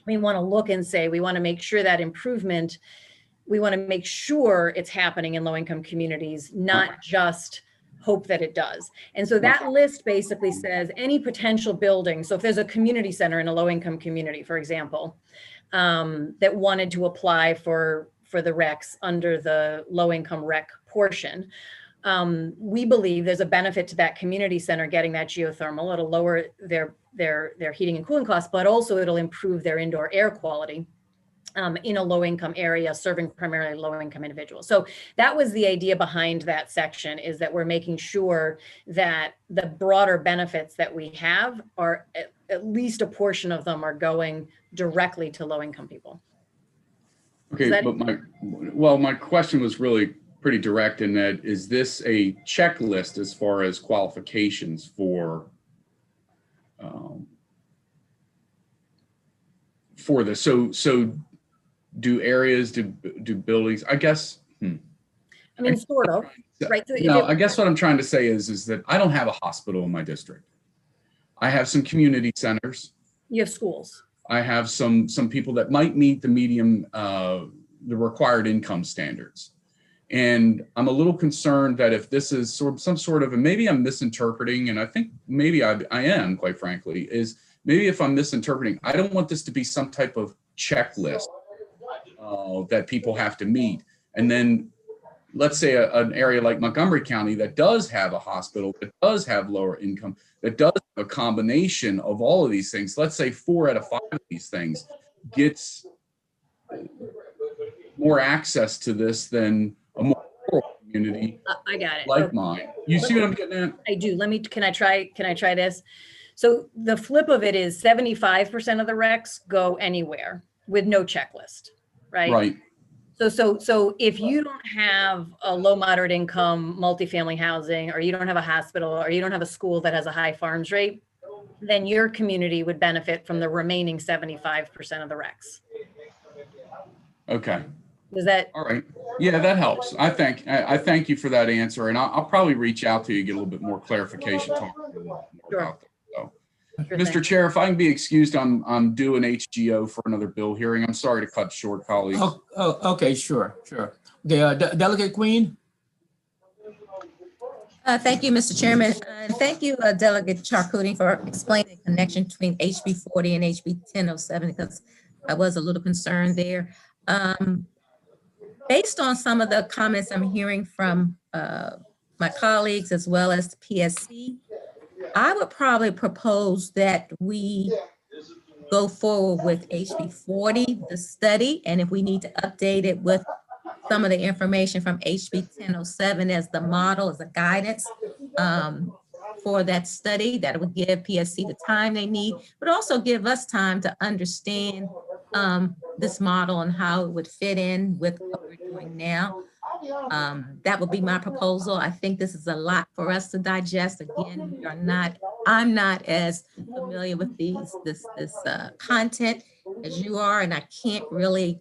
we want to look and say, we want to make sure that improvement, we want to make sure it's happening in low-income communities, not just hope that it does. And so that list basically says any potential building. So if there's a community center in a low-income community, for example, that wanted to apply for the RECs under the low-income REC portion, we believe there's a benefit to that community center getting that geothermal. It'll lower their heating and cooling costs, but also it'll improve their indoor air quality in a low-income area serving primarily low-income individuals. So that was the idea behind that section, is that we're making sure that the broader benefits that we have are, at least a portion of them are going directly to low-income people. Okay, but my question was really pretty direct in that, is this a checklist as far as qualifications for this? So do buildings, I guess? I mean, sort of, right? So no, I guess what I'm trying to say is that I don't have a hospital in my district. I have some community centers. You have schools. I have some people that might meet the medium, the required income standards. And I'm a little concerned that if this is some sort of, and maybe I'm misinterpreting, and I think maybe I am, quite frankly, is maybe if I'm misinterpreting, I don't want this to be some type of checklist that people have to meet. And then let's say an area like Montgomery County that does have a hospital, that does have lower income, that does have a combination of all of these things. Let's say 4 out of 5 of these things gets more access to this than a more rural community. I got it. Like mine. You see what I'm getting at? I do. Can I try this? So the flip of it is 75% of the RECs go anywhere with no checklist, right? Right. So if you don't have a low moderate income multifamily housing, or you don't have a hospital, or you don't have a school that has a high farms rate, then your community would benefit from the remaining 75% of the RECs. Okay. Does that? All right. Yeah, that helps. I thank you for that answer, and I'll probably reach out to you, get a little bit more clarification. Talk a little more about that. So, Mr. Chair, if I can be excused, I'm due an HGO for another bill hearing. I'm sorry to cut short, colleagues. Oh, okay, sure. The Delegate Queen? Thank you, Mr. Chairman. And thank you, Delegate Charcuti, for explaining the connection between HB 40 and HB 1007, because I was a little concerned there. Based on some of the comments I'm hearing from my colleagues as well as the PSC, I would probably propose that we go forward with HB 40, the study, and if we need to update it with some of the information from HB 1007 as the model, as a guidance for that study, that would give PSC the time they need, but also give us time to understand this model and how it would fit in with what we're doing now. That would be my proposal. I think this is a lot for us to digest. Again, I'm not as familiar with this content as you are, and I can't really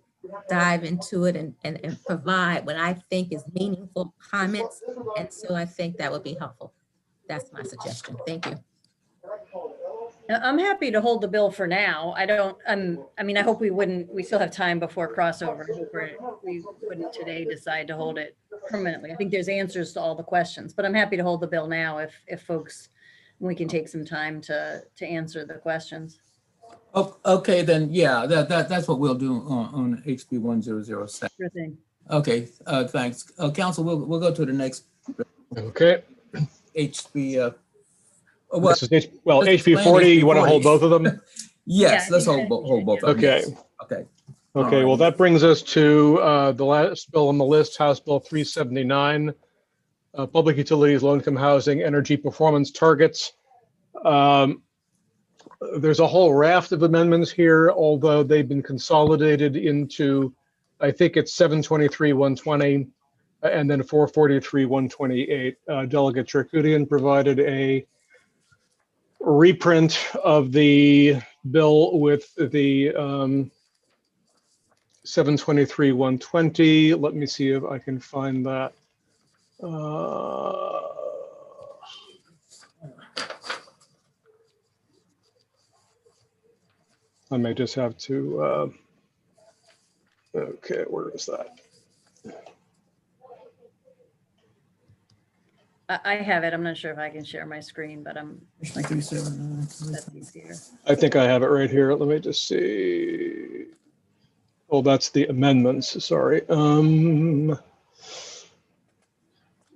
dive into it and provide what I think is meaningful comments. And so I think that would be helpful. That's my suggestion. Thank you. I'm happy to hold the bill for now. I mean, I hope we still have time before crossover. I hope we wouldn't today decide to hold it permanently. I think there's answers to all the questions, but I'm happy to hold the bill now if folks, we can take some time to answer the questions. Oh, okay, then, yeah, that's what we'll do on HB 1007. Sure thing. Okay, thanks. Council, we'll go to the next. Okay. HB. This is HB 40. You want to hold both of them? Yes, Yeah, let's hold both of them. Okay. Yes. Okay. Okay, well, that brings us to the last bill on the list, House Bill 379, Public Utilities, Low-Income Housing, Energy Performance Targets. There's a whole raft of amendments here, although they've been consolidated into, I think it's 723-120 and then 443-128. Delegate Charcuti provided a reprint of the bill with the 723-120. Let me see if I can find that. I may just have to, okay, where is that? I have it. I'm not sure if I can share my screen, but that's easier. I think I have it right here. Let me just see. Oh, that's the amendments, sorry.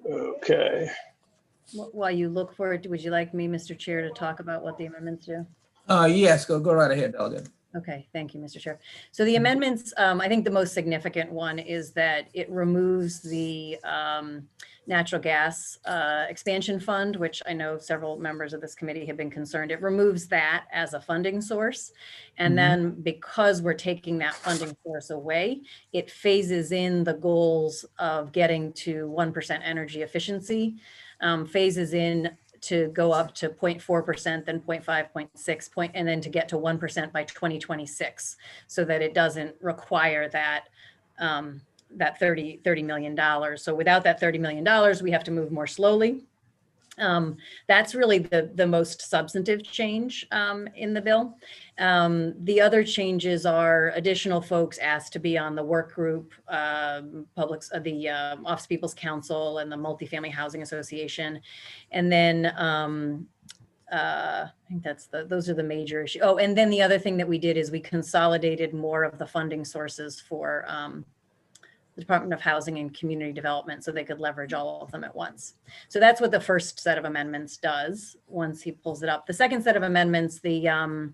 Okay. While you look for it, would you like me, Mr. Chair, to talk about what the amendments do? Yes, go right ahead, Delegate. Okay, thank you, Mr. Chair. So the amendments, I think the most significant one is that it removes the natural gas expansion fund, which I know several members of this committee have been concerned. It removes that as a funding source. And then because we're taking that funding source away, it phases in the goals of getting to 1% energy efficiency, phases in to go up to 0.4%, then 0.5, 0.6, and then to get to 1% by 2026, so that it doesn't require that that $30 million. So without that $30 million, we have to move more slowly. That's really the most substantive change in the bill. The other changes are additional folks asked to be on the work group, the Office People's Council and the Multifamily Housing Association. And then I think those are the major issues. Oh, and then the other thing that we did is we consolidated more of the funding sources for the Department of Housing and Community Development, so they could leverage all of them at once. So that's what the first set of amendments does once he pulls it up. The second set of amendments, the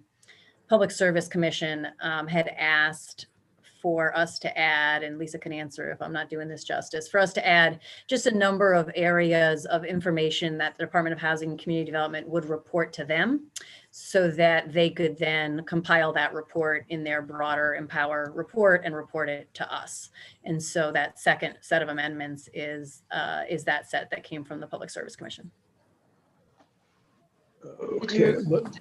Public Service Commission had asked for us to add, and Lisa can answer if I'm not doing this justice, for us to add just a number of areas of information that the Department of Housing and Community Development would report to them, so that they could then compile that report in their broader Empower report and report it to us. And so that second set of amendments is that set that came from the Public Service Commission. Okay.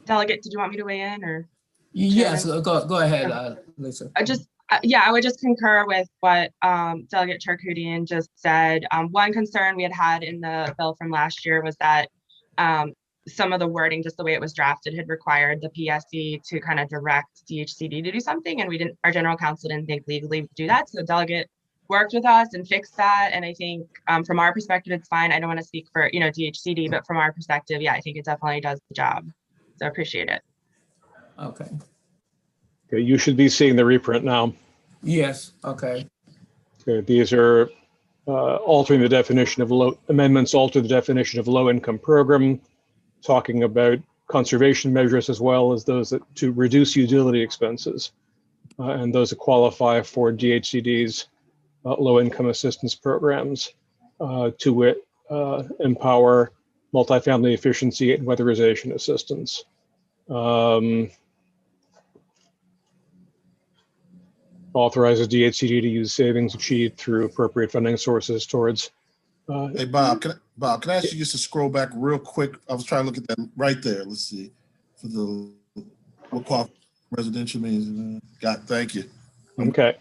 Delegate, did you want me to weigh in or? Yes, go ahead, Lisa. I would just concur with what Delegate Charcuti just said. One concern we had in the bill from last year was that some of the wording, just the way it was drafted, had required the PSC to kind of direct DHCD to do something, and our general counsel didn't think legally to do that. So Delegate worked with us and fixed that. And I think from our perspective, it's fine. I don't want to speak for, DHCD, but from our perspective, yeah, I think it definitely does the job. So I appreciate it. Okay. Okay, you should be seeing the reprint now. Yes, okay. Okay, these are altering the definition of amendments alter the definition of low-income program, talking about conservation measures as well as those to reduce utility expenses and those that qualify for DHCD's low-income assistance programs to empower multifamily efficiency and weatherization assistance. Authorizes DHCD to use savings achieved through appropriate funding sources towards. Hey, Bob, can I ask you just to scroll back real quick? I was trying to look at that right there. Let's see. For the what qualified residential means. Thank you. Okay.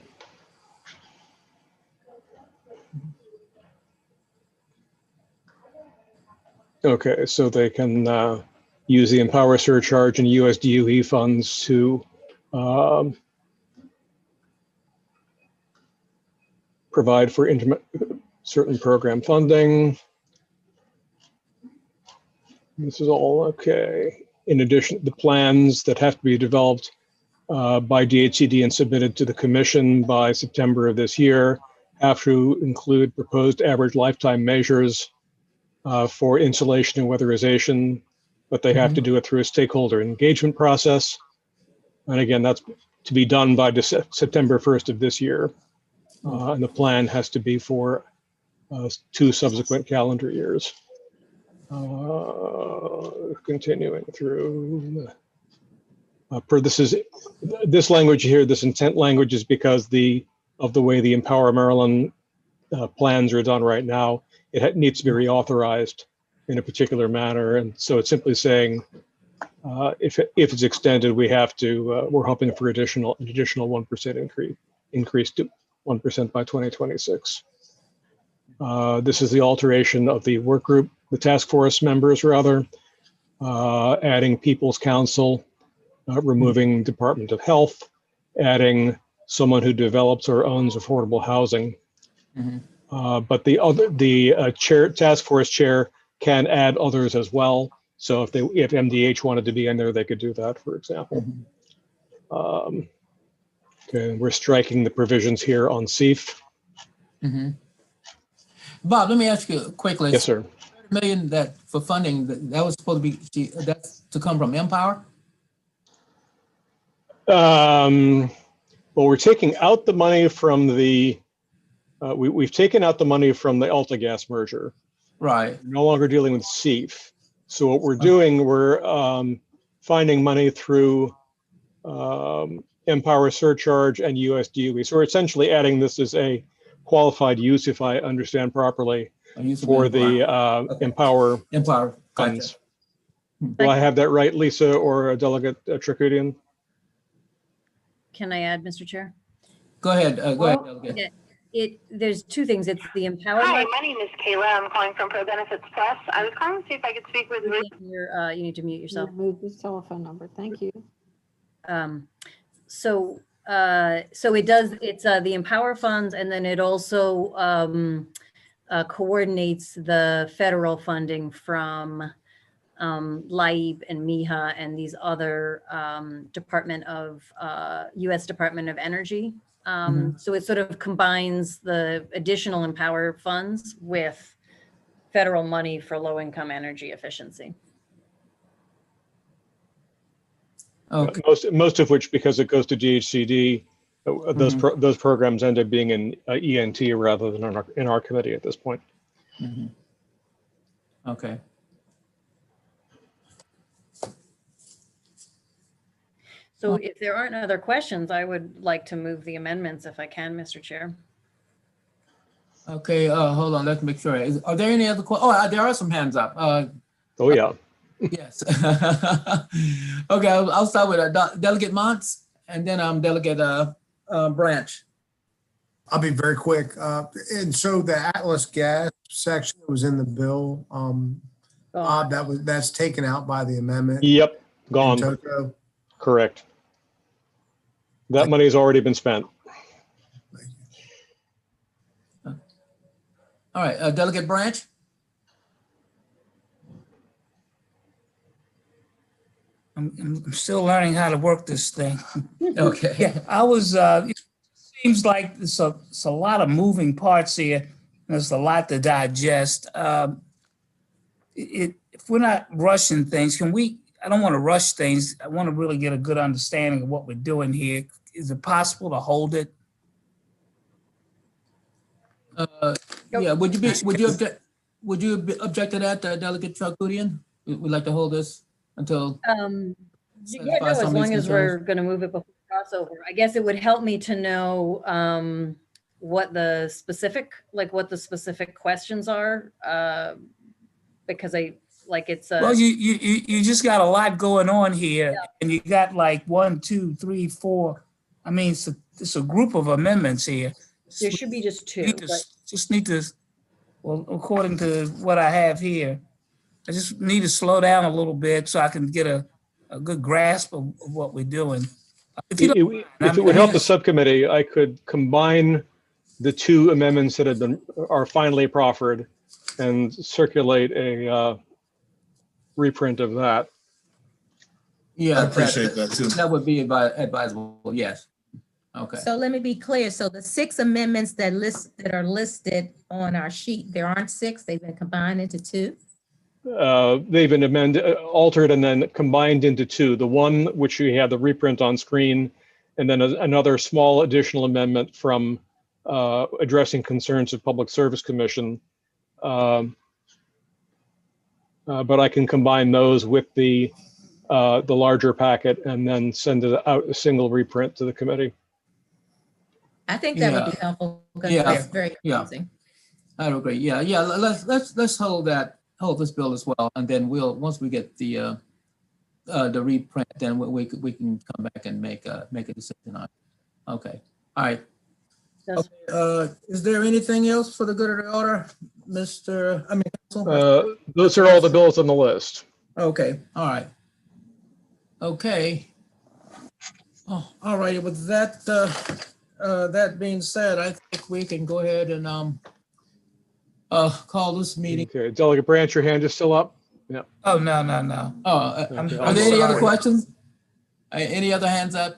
Okay, so they can use the Empower surcharge and USDOE funds to provide for certain program funding. This is all okay. In addition, the plans that have to be developed by DHCD and submitted to the commission by September of this year have to include proposed average lifetime measures for insulation and weatherization, but they have to do it through a stakeholder engagement process. And again, that's to be done by September 1st of this year. And the plan has to be for 2 subsequent calendar years. Continuing through. This language here, this intent language is because of the way the Empower Maryland plans are done right now. It needs to be reauthorized in a particular manner, and so it's simply saying if it's extended, we have to. We're hoping for an additional 1% increase to 1% by 2026. This is the alteration of the work group, the task force members rather, adding People's Council, removing Department of Health, adding someone who develops or owns affordable housing. But the task force chair can add others as well. So if MDH wanted to be in there, they could do that, for example. Okay, we're striking the provisions here on SEIF. Bob, let me ask you quickly. Yes, sir. $30 million that for funding that was supposed to be that's to come from Empower. Well, we're taking out the money from the. We've taken out the money from the AltaGas merger. Right. We're no longer dealing with SEIF. So what we're doing, we're finding money through Empower surcharge and USDOE. So we're essentially adding this as a qualified use, if I understand properly, for the Empower funds. Do I have that right, Lisa or Delegate Tricutian? Can I add, Mr. Chair? Go ahead. Go ahead, Delegate. There's 2 things. It's the Empower. Hi, my name is Kayla. I'm calling from Pro Benefits Plus. I was calling to see if I could speak with Ruth. You need to mute yourself. Move this telephone number. Thank you. So it does, it's the Empower funds, and then it also coordinates the federal funding from LAIB and MIHA and these other U.S. Department of Energy. So it sort of combines the additional Empower funds with federal money for low-income energy efficiency. Okay. Most of which, because it goes to DHCD, those programs end up being in ENT rather than in our committee at this point. Okay. So if there aren't other questions, I would like to move the amendments if I can, Mr. Chair. Okay, hold on, let's make sure. Are there any other questions? Oh, there are some hands up. Oh, yeah. Yes. Okay, I'll start with Delegate Montz and then Delegate Branch. I'll be very quick. And so the Atlas gas section that was in the bill, Bob, that's taken out by the amendment. Yep, gone. Correct. That money has already been spent. All right, Delegate Branch? I'm still learning how to work this thing. Okay. Yeah, I was, it seems like it's a lot of moving parts here. There's a lot to digest. If we're not rushing things, can we, I don't want to rush things. I want to really get a good understanding of what we're doing here. Is it possible to hold it? Yeah, would you object to that, Delegate Chalkudian? We'd like to hold this until, Yeah, satisfy no, as some of these long as concerns. we're gonna move it before crossover. I guess it would help me to know what the specific questions are. Because it's Well, you just got a lot going on here, and you got like 1, 2, 3, 4. I mean, it's a group of amendments here. there should be just two. Just need to, well, according to what I have here, I just need to slow down a little bit so I can get a good grasp of what we're doing. If you don't mind, If it would help the subcommittee, I could combine the two amendments that are finally proffered and circulate a reprint of that. Yeah. I appreciate that too. That would be advisable, yes. Okay. So let me be clear. So the 6 amendments that are listed on our sheet, there aren't 6, they've been combined into 2? They've been altered and then combined into 2. The one which you have the reprint on screen, and then another small additional amendment from addressing concerns of Public Service Commission. But I can combine those with the larger packet and then send it out a single reprint to the committee. I think that would be helpful because it's very confusing. I would agree. Yeah. Let's hold this bill as well, and then once we get the reprint, then we can come back and make a decision on it. Okay. All right. Okay. Is there anything else for the good of the order, Council? Those are all the bills on the list. Okay. All right. Okay. Oh, all right. With that, that being said, I think we can go ahead and call this meeting. Okay, Delegate Branch, your hand is still up? Yeah. Oh, no. Oh, are there any other questions? Any other hands up?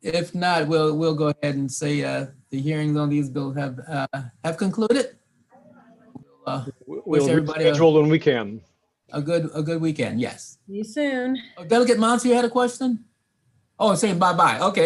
If not, we'll go ahead and say the hearings on these bills have concluded. We'll schedule when we can. A good weekend. Yes. See you soon. Delegate Mons, you had a question? Oh, saying bye-bye. Okay.